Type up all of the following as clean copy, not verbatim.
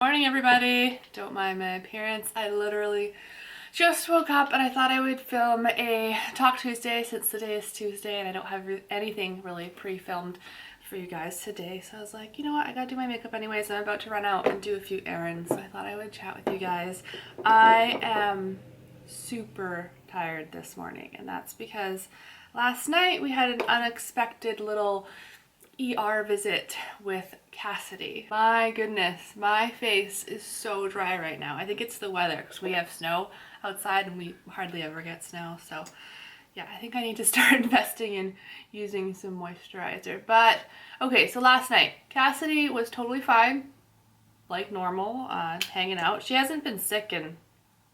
Morning everybody. Don't mind my appearance. I literally just woke up and I thought I would film a Talk Tuesday since today is Tuesday and I don't have anything really pre-filmed for you guys today. So I was like, you know what, I gotta do my makeup anyways. I'm about to run out and do a few errands. So I thought I would chat with you guys. I am super tired this morning and that's because last night we had an unexpected little ER visit with Cassidy. My goodness, my face is so dry right now. I think it's the weather because we have snow outside and we hardly ever get snow. So yeah, I think I need to start investing in using some moisturizer. But okay, so last night, Cassidy was totally fine, like normal, hanging out. She hasn't been sick in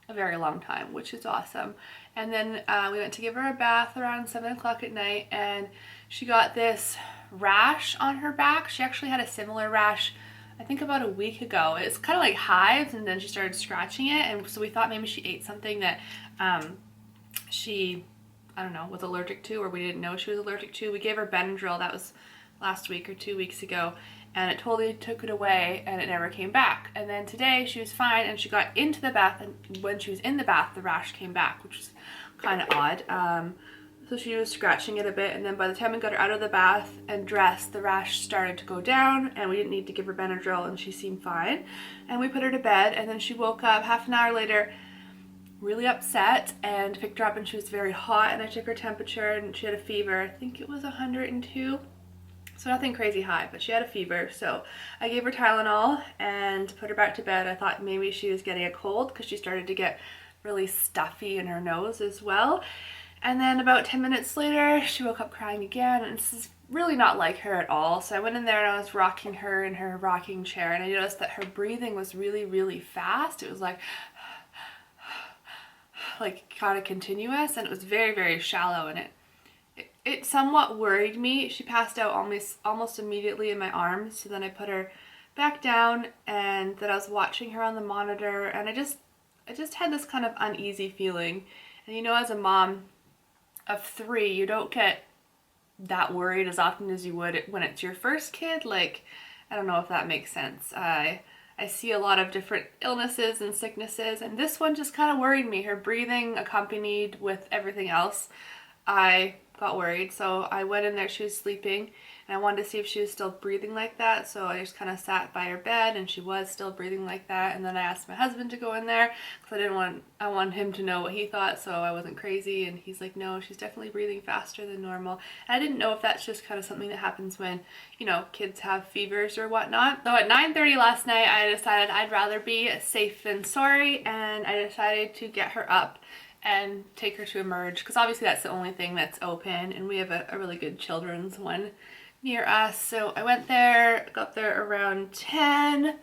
a very long time, which is awesome. And then we went to give her a bath around 7 o'clock at night and she got this rash on her back. She actually had a similar rash I think about a week ago. It's kind of like hives and then she started scratching it, and so we thought maybe she ate something that she, I don't know, was allergic to, or we didn't know she was allergic to. We gave her Benadryl, that was last week or 2 weeks ago, and it totally took it away and it never came back. And then today she was fine and she got into the bath, and when she was in the bath the rash came back, which is kind of odd. So she was scratching it a bit, and then by the time we got her out of the bath and dressed, the rash started to go down and we didn't need to give her Benadryl and she seemed fine. And we put her to bed, and then she woke up half an hour later really upset and picked her up, and she was very hot, and I took her temperature and she had a fever. I think it was 102. So nothing crazy high, but she had a fever. So I gave her Tylenol and put her back to bed. I thought maybe she was getting a cold because she started to get really stuffy in her nose as well. And then about 10 minutes later, she woke up crying again, and this is really not like her at all. So I went in there and I was rocking her in her rocking chair, and I noticed that her breathing was really, really fast. It was like kind of continuous, and it was very, very shallow, and it somewhat worried me. She passed out almost immediately in my arms, so then I put her back down, and then I was watching her on the monitor, and I just had this kind of uneasy feeling. And you know, as a mom of 3, you don't get that worried as often as you would when it's your first kid. Like, I don't know if that makes sense. I see a lot of different illnesses and sicknesses, and this one just kind of worried me. Her breathing accompanied with everything else, I got worried. So I went in there, she was sleeping, and I wanted to see if she was still breathing like that. So I just kind of sat by her bed, and she was still breathing like that. And then I asked my husband to go in there because I wanted him to know what he thought, so I wasn't crazy. And he's like, no, she's definitely breathing faster than normal. And I didn't know if that's just kind of something that happens when, you know, kids have fevers or whatnot. So at 9:30 last night, I decided I'd rather be safe than sorry, and I decided to get her up and take her to Emerge, because obviously that's the only thing that's open, and we have a really good children's one near us. So I went there, got there around 10,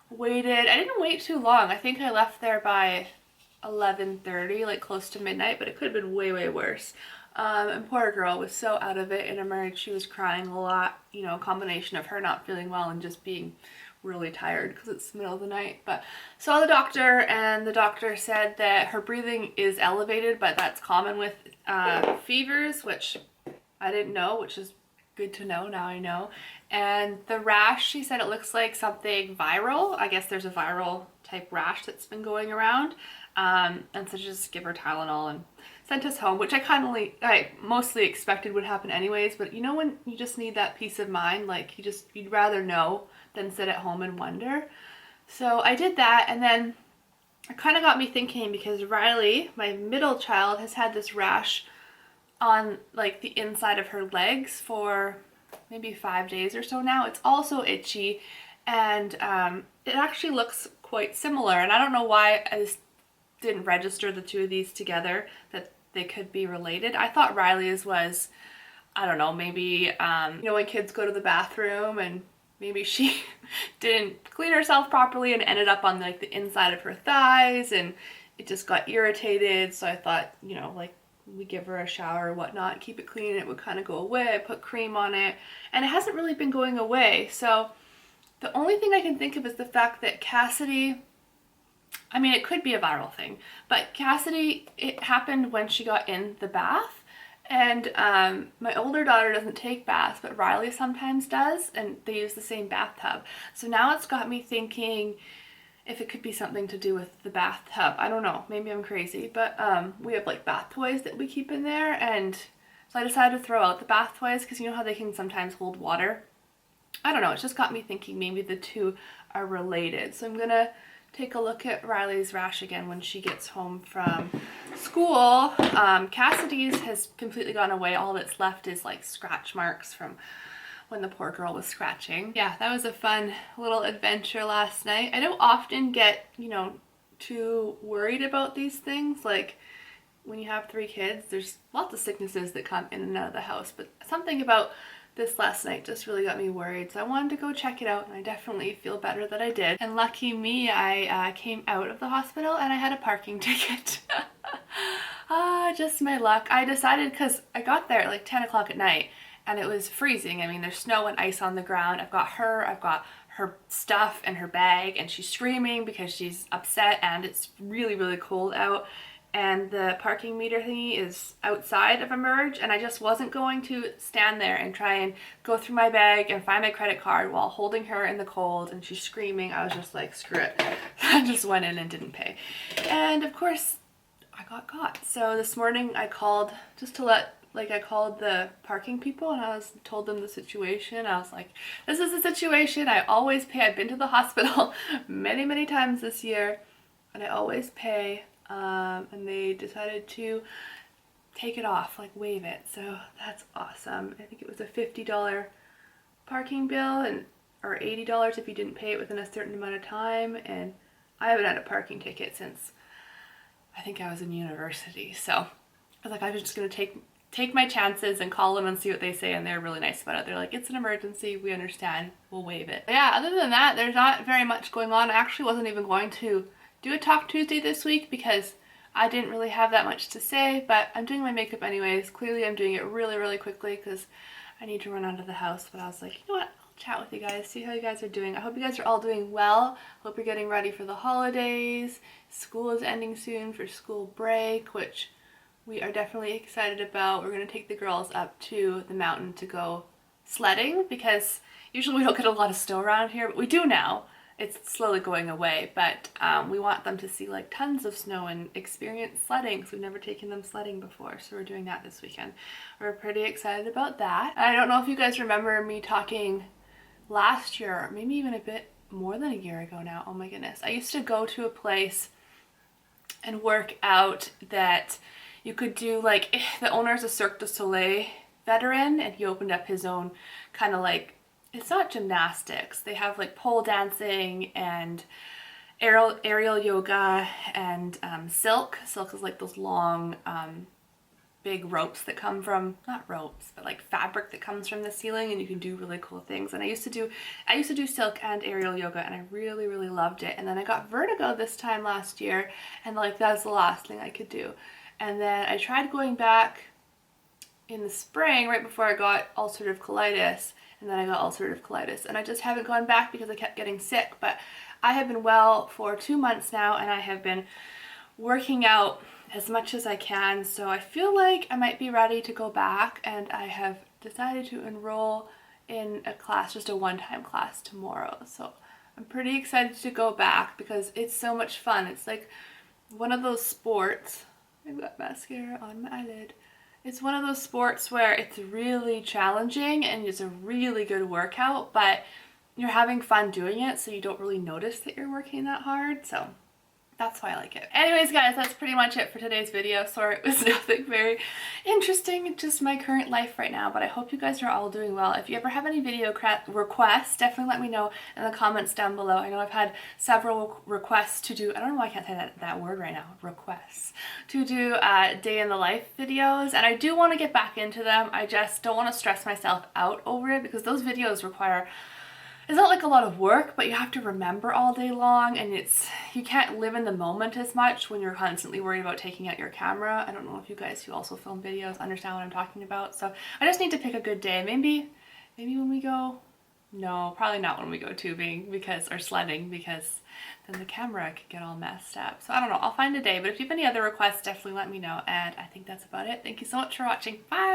waited. I didn't wait too long. I think I left there by 11:30, like close to midnight, but it could have been way, way worse. And poor girl was so out of it in Emerge. She was crying a lot, you know, a combination of her not feeling well and just being really tired because it's the middle of the night. But saw the doctor, and the doctor said that her breathing is elevated, but that's common with fevers, which I didn't know, which is good to know. Now I know. And the rash, she said it looks like something viral. I guess there's a viral type rash that's been going around, and so just give her Tylenol and sent us home, which I mostly expected would happen anyways. But you know, when you just need that peace of mind, like you'd rather know than sit at home and wonder. So I did that, and then it kind of got me thinking, because Riley, my middle child, has had this rash on like the inside of her legs for maybe 5 days or so now. It's also itchy, and it actually looks quite similar, and I don't know why I just didn't register the two of these together, that they could be related. I thought Riley's was, I don't know, maybe you know, when kids go to the bathroom and maybe she didn't clean herself properly and ended up on like the inside of her thighs, and it just got irritated. So I thought, you know, like we give her a shower or whatnot, keep it clean, it would kind of go away. I put cream on it, and it hasn't really been going away. So the only thing I can think of is the fact that Cassidy, I mean, it could be a viral thing, but Cassidy, it happened when she got in the bath. And my older daughter doesn't take baths, but Riley sometimes does, and they use the same bathtub. So now it's got me thinking, if it could be something to do with the bathtub. I don't know, maybe I'm crazy, but we have like bath toys that we keep in there, and so I decided to throw out the bath toys because you know how they can sometimes hold water. I don't know, it's just got me thinking maybe the two are related. So I'm gonna take a look at Riley's rash again when she gets home from school. Cassidy's has completely gone away. All that's left is like scratch marks from when the poor girl was scratching. Yeah, that was a fun little adventure last night. I don't often get, you know, too worried about these things. Like when you have 3 kids, there's lots of sicknesses that come in and out of the house, but something about this last night just really got me worried. So I wanted to go check it out, and I definitely feel better that I did. And lucky me, I came out of the hospital and I had a parking ticket. Just my luck. I decided, because I got there at like 10 o'clock at night and it was freezing. I mean, there's snow and ice on the ground. I've got her stuff and her bag, and she's screaming because she's upset, and it's really, really cold out. And the parking meter thingy is outside of Emerge, and I just wasn't going to stand there and try and go through my bag and find my credit card while holding her in the cold and she's screaming. I was just like, screw it. I just went in and didn't pay. And of course, I got caught. So this morning I called just to I called the parking people, and I told them the situation. I was like, this is the situation. I always pay. I've been to the hospital many, many times this year, and I always pay. And they decided to take it off, like waive it. So that's awesome. I think it was a $50 parking bill, or $80 if you didn't pay it within a certain amount of time. And I haven't had a parking ticket since I think I was in university. So I was like, I'm just gonna take my chances and call them and see what they say, and they're really nice about it. They're like, it's an emergency, we understand, we'll waive it. But yeah, other than that, there's not very much going on. I actually wasn't even going to do a Talk Tuesday this week because I didn't really have that much to say, but I'm doing my makeup anyways. Clearly I'm doing it really, really quickly because I need to run out of the house, but I was like, you know what, I'll chat with you guys, see how you guys are doing. I hope you guys are all doing well. Hope you're getting ready for the holidays. School is ending soon for school break, which we are definitely excited about. We're going to take the girls up to the mountain to go sledding because usually we don't get a lot of snow around here, but we do now. It's slowly going away, but we want them to see like tons of snow and experience sledding because we've never taken them sledding before, so we're doing that this weekend. We're pretty excited about that. I don't know if you guys remember me talking last year, or maybe even a bit more than a year ago now. Oh my goodness. I used to go to a place and work out that you could do, like, the owner's a Cirque du Soleil veteran, and he opened up his own kind of like, it's not gymnastics. They have like pole dancing and aerial yoga and silk. Silk is like those long big ropes that come from, not ropes, but like fabric that comes from the ceiling, and you can do really cool things. And I used to do silk and aerial yoga, and I really, really loved it. And then I got vertigo this time last year, and like that's the last thing I could do. And then I tried going back in the spring right before I got ulcerative colitis, and then I got ulcerative colitis, and I just haven't gone back because I kept getting sick. But I have been well for 2 months now, and I have been working out as much as I can, so I feel like I might be ready to go back, and I have decided to enroll in a class, just a one-time class tomorrow. So I'm pretty excited to go back because it's so much fun. It's like one of those sports, I've got mascara on my eyelid. It's one of those sports where it's really challenging and it's a really good workout, but you're having fun doing it, so you don't really notice that you're working that hard. So that's why I like it. Anyways, guys, that's pretty much it for today's video. Sorry, it was nothing very interesting, just my current life right now, but I hope you guys are all doing well. If you ever have any video requests, definitely let me know in the comments down below. I know I've had several requests to do, I don't know why I can't say that word right now, requests, to do day in the life videos, and I do want to get back into them. I just don't want to stress myself out over it because those videos require, it's not like a lot of work, but you have to remember all day long, and you can't live in the moment as much when you're constantly worried about taking out your camera. I don't know if you guys who also film videos understand what I'm talking about, so I just need to pick a good day. Maybe when we go, no, probably not when we go tubing or sledding, because then the camera could get all messed up. So I don't know, I'll find a day, but if you have any other requests, definitely let me know, and I think that's about it. Thank you so much for watching. Bye!